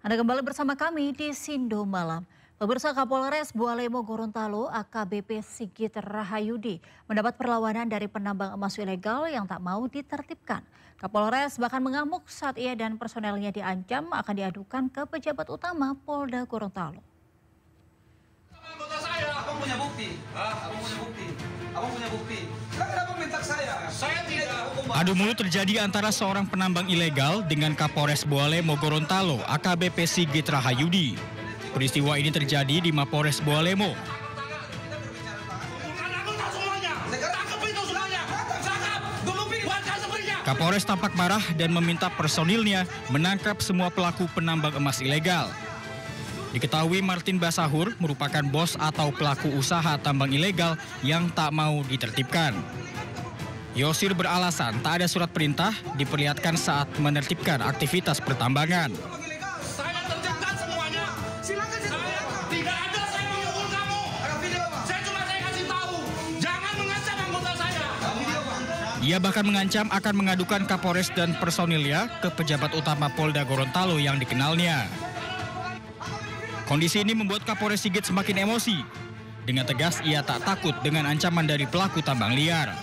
Anda kembali bersama kami di Sindo Malam. Pemirsa, Kapolres Bualemo Gorontalo AKBP Sigit Rahayudi mendapat perlawanan dari penambang emas ilegal yang tak mau ditertibkan. Kapolres bahkan mengamuk saat ia dan personelnya diancam akan diadukan ke pejabat utama Polda Gorontalo. Anggota saya, abang punya bukti. Abang punya bukti. Abang punya bukti. Kenapa minta saya? Saya tidak. Adu mulut terjadi antara seorang penambang ilegal dengan Kapolres Bualemo Gorontalo AKBP Sigit Rahayudi. Peristiwa ini terjadi di Mapores Bualemo. Kapolres tampak marah dan meminta personilnya menangkap semua pelaku penambang emas ilegal. Diketahui Martin Basahur merupakan bos atau pelaku usaha tambang ilegal yang tak mau ditertibkan. Yosir beralasan tak ada surat perintah diperlihatkan saat menertibkan aktivitas pertambangan. Saya terjangkau semuanya. Silakan tidak ada saya mengukur kamu. Saya cuma kasih tahu. Jangan mengancam anggota saya. Ia bahkan mengancam akan mengadukan Kapolres dan personilnya ke pejabat utama Polda Gorontalo yang dikenalnya. Kondisi ini membuat Kapolres Sigit semakin emosi. Dengan tegas ia tak takut dengan ancaman dari pelaku tambang liar.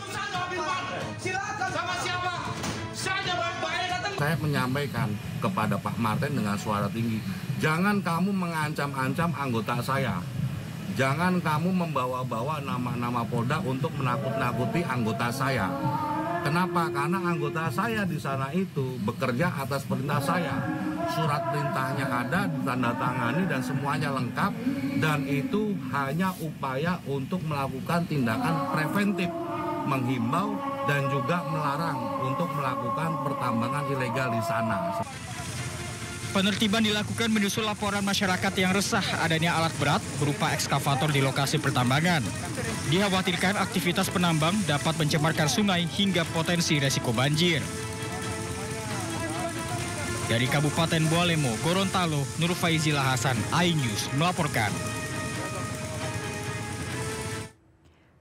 Saya menyampaikan kepada Pak Martin dengan suara tinggi, jangan kamu mengancam-ancam anggota saya. Jangan kamu membawa-bawa nama-nama Polda untuk menakut-nakuti anggota saya. Kenapa? Karena anggota saya di sana itu bekerja atas perintah saya. Surat perintahnya ada, ditandatangani dan semuanya lengkap. Dan itu hanya upaya untuk melakukan tindakan preventif, menghimbau dan juga melarang untuk melakukan pertambangan ilegal di sana. Penertiban dilakukan menyusul laporan masyarakat yang resah adanya alat berat berupa ekskavator di lokasi pertambangan. Dikhawatirkan aktivitas penambang dapat mencemarkan sungai hingga potensi resiko banjir. Dari Kabupaten Bualemo, Gorontalo, Nur Faizila Hasan, iNews melaporkan.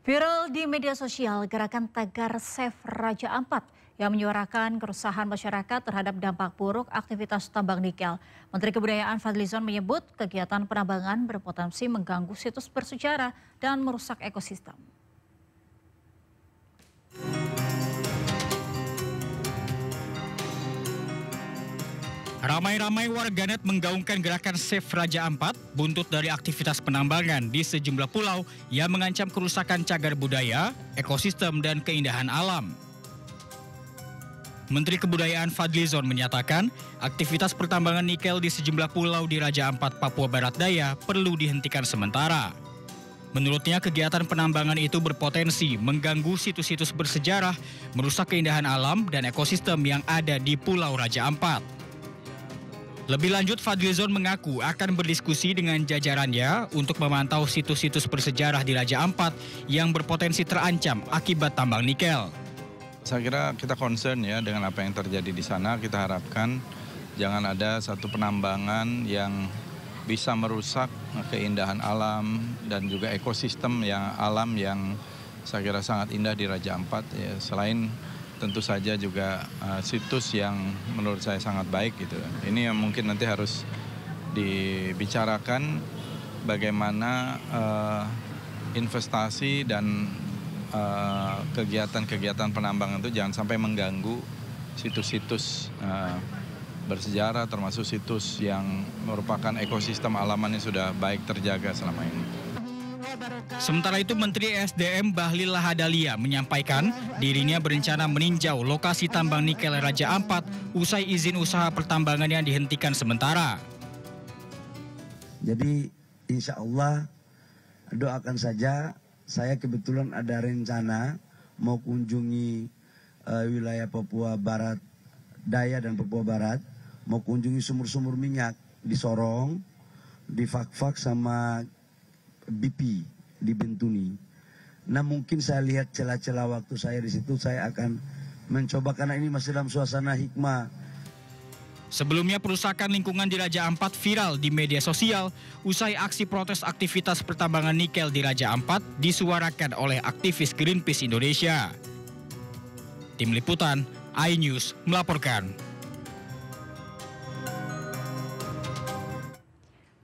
Viral di media sosial gerakan tagar Save Raja Ampat yang menyuarakan keresahan masyarakat terhadap dampak buruk aktivitas tambang nikel. Menteri Kebudayaan Fadlizon menyebut kegiatan penambangan berpotensi mengganggu situs bersejarah dan merusak ekosistem. Ramai-ramai warganet menggaungkan gerakan Save Raja Ampat buntut dari aktivitas penambangan di sejumlah pulau yang mengancam kerusakan cagar budaya, ekosistem, dan keindahan alam. Menteri Kebudayaan Fadlizon menyatakan aktivitas pertambangan nikel di sejumlah pulau di Raja Ampat, Papua Barat Daya perlu dihentikan sementara. Menurutnya kegiatan penambangan itu berpotensi mengganggu situs-situs bersejarah, merusak keindahan alam dan ekosistem yang ada di Pulau Raja Ampat. Lebih lanjut, Fadlizon mengaku akan berdiskusi dengan jajarannya untuk memantau situs-situs bersejarah di Raja Ampat yang berpotensi terancam akibat tambang nikel. Saya kira kita concern ya dengan apa yang terjadi di sana. Kita harapkan jangan ada satu penambangan yang bisa merusak keindahan alam dan juga ekosistem yang alam yang saya kira sangat indah di Raja Ampat. Ya, selain tentu saja juga situs yang menurut saya sangat baik gitu. Ini yang mungkin nanti harus dibicarakan bagaimana investasi dan kegiatan-kegiatan penambangan itu jangan sampai mengganggu situs-situs bersejarah, termasuk situs yang merupakan ekosistem alaman yang sudah baik terjaga selama ini. Sementara itu, Menteri SDM Bahlil Lahadalia menyampaikan dirinya berencana meninjau lokasi tambang nikel Raja Ampat usai izin usaha pertambangan yang dihentikan sementara. Jadi insya Allah doakan saja, saya kebetulan ada rencana mau kunjungi wilayah Papua Barat Daya dan Papua Barat, mau kunjungi sumur-sumur minyak di Sorong, di Fakfak sama BP di Bentuni. Nah mungkin saya lihat celah-celah waktu saya di situ, saya akan mencoba karena ini masih dalam suasana hikmah. Sebelumnya perusakan lingkungan di Raja Ampat viral di media sosial usai aksi protes aktivitas pertambangan nikel di Raja Ampat disuarakan oleh aktivis Greenpeace Indonesia. Tim Liputan, iNews melaporkan.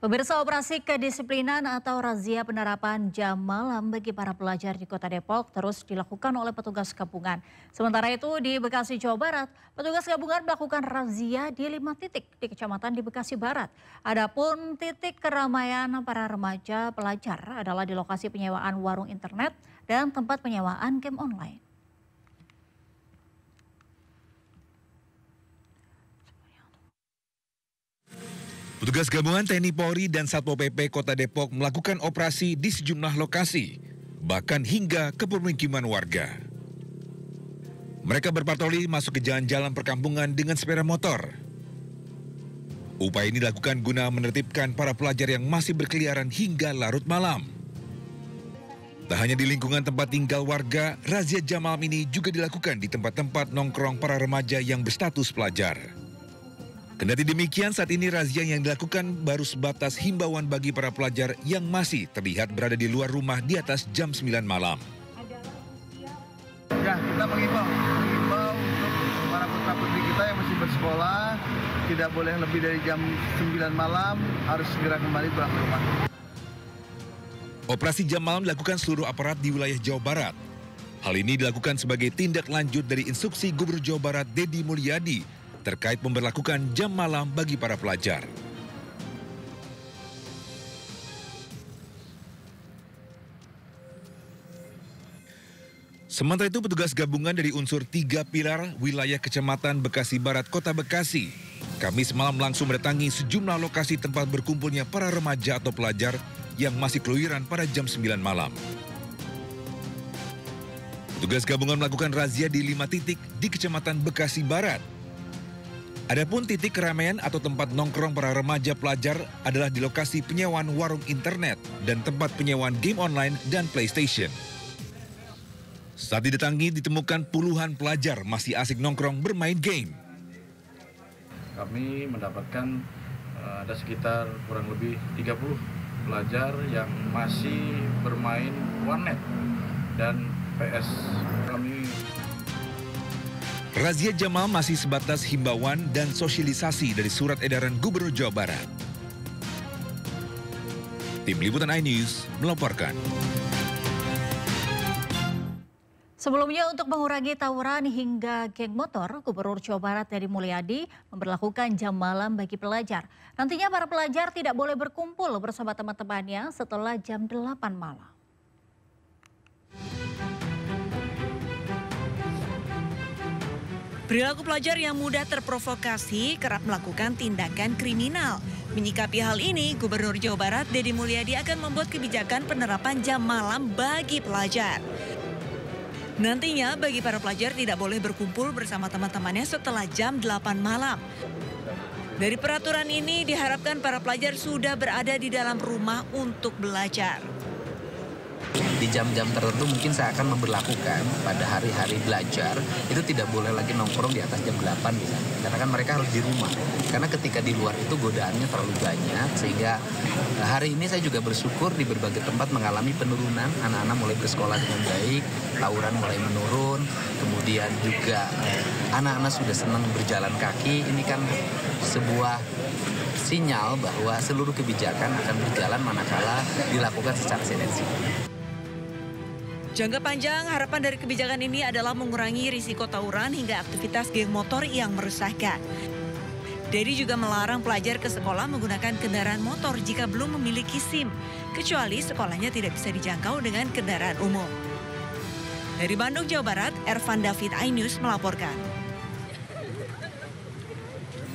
Pemirsa, operasi kedisiplinan atau razia penerapan jam malam bagi para pelajar di Kota Depok terus dilakukan oleh petugas gabungan. Sementara itu di Bekasi, Jawa Barat, petugas gabungan melakukan razia di 5 titik di kecamatan di Bekasi Barat. Adapun titik keramaian para remaja pelajar adalah di lokasi penyewaan warung internet dan tempat penyewaan game online. Petugas gabungan TNI Polri dan Satpol PP Kota Depok melakukan operasi di sejumlah lokasi, bahkan hingga ke permukiman warga. Mereka berpatroli masuk ke jalan-jalan perkampungan dengan sepeda motor. Upaya ini dilakukan guna menertibkan para pelajar yang masih berkeliaran hingga larut malam. Tak hanya di lingkungan tempat tinggal warga, razia jam malam ini juga dilakukan di tempat-tempat nongkrong para remaja yang berstatus pelajar. Kendati demikian, saat ini razia yang dilakukan baru sebatas himbauan bagi para pelajar yang masih terlihat berada di luar rumah di atas jam 9 malam. Ya, kita mengimbau untuk para putra-putri kita yang masih bersekolah, tidak boleh lebih dari jam 9 malam, harus segera kembali pulang ke rumah. Operasi jam malam dilakukan seluruh aparat di wilayah Jawa Barat. Hal ini dilakukan sebagai tindak lanjut dari instruksi Gubernur Jawa Barat Deddy Mulyadi terkait memberlakukan jam malam bagi para pelajar. Sementara itu, petugas gabungan dari unsur 3 pilar wilayah Kecamatan Bekasi Barat, Kota Bekasi, Kamis malam langsung mendatangi sejumlah lokasi tempat berkumpulnya para remaja atau pelajar yang masih keluyuran pada jam 9 malam. Petugas gabungan melakukan razia di 5 titik di Kecamatan Bekasi Barat. Adapun titik keramaian atau tempat nongkrong para remaja pelajar adalah di lokasi penyewaan warung internet dan tempat penyewaan game online dan PlayStation. Saat didatangi ditemukan puluhan pelajar masih asik nongkrong bermain game. Kami mendapatkan ada sekitar kurang lebih 30 pelajar yang masih bermain warnet dan PS. Razia jam malam masih sebatas himbauan dan sosialisasi dari surat edaran Gubernur Jawa Barat. Tim Liputan iNews melaporkan. Sebelumnya untuk mengurangi tawuran hingga geng motor, Gubernur Jawa Barat Deddy Mulyadi memberlakukan jam malam bagi pelajar. Nantinya para pelajar tidak boleh berkumpul bersama teman-temannya setelah jam 8 malam. Perilaku pelajar yang mudah terprovokasi kerap melakukan tindakan kriminal. Menyikapi hal ini, Gubernur Jawa Barat Deddy Mulyadi akan membuat kebijakan penerapan jam malam bagi pelajar. Nantinya bagi para pelajar tidak boleh berkumpul bersama teman-temannya setelah jam 8 malam. Dari peraturan ini diharapkan para pelajar sudah berada di dalam rumah untuk belajar. Di jam-jam tertentu mungkin saya akan memberlakukan pada hari-hari belajar itu tidak boleh lagi nongkrong di atas jam 8 misalnya. Karena kan mereka harus di rumah. Karena ketika di luar itu godaannya terlalu banyak sehingga hari ini saya juga bersyukur di berbagai tempat mengalami penurunan. Anak-anak mulai bersekolah dengan baik, tawuran mulai menurun, kemudian juga anak-anak sudah senang berjalan kaki. Ini kan sebuah sinyal bahwa seluruh kebijakan akan berjalan manakala dilakukan secara sinergi. Jangka panjang, harapan dari kebijakan ini adalah mengurangi risiko tawuran hingga aktivitas geng motor yang meresahkan. Deddy juga melarang pelajar ke sekolah menggunakan kendaraan motor jika belum memiliki SIM, kecuali sekolahnya tidak bisa dijangkau dengan kendaraan umum. Dari Bandung, Jawa Barat, Ervan David iNews melaporkan.